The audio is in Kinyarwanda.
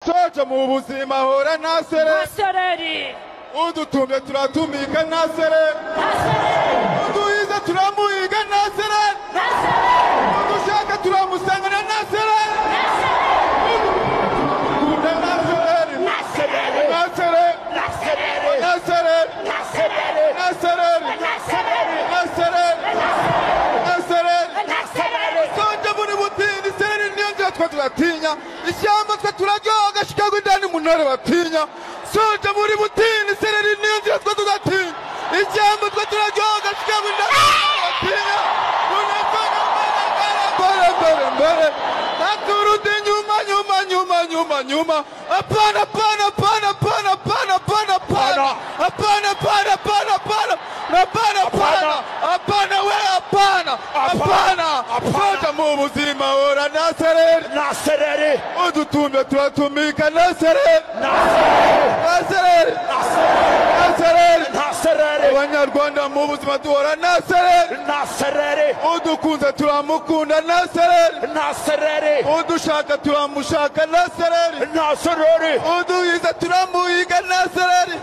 soja mu buzima hora Nasereri udutumye turatumika Nasereri uduhiza turamuhiga Nasereri udushaka turamusangana Nasereri soja muri butini Sereri niyo nzira twa turatinya ishyamba twa turaryoga Chicago indani munare batinya soja muri butini Sereri niyo nzira twa turatinya ishyamba twa turaryoga Chicago indani batinya mbere naturudi nyuma apana soja mu buzima hora Nasereri udutumye turatumika Nasereri abanyarwanda mu buzima duhora Nasereri udukunze turamukunda Nasereri udushaka turamushaka Nasereri uduhiza turamuhiga Nasereri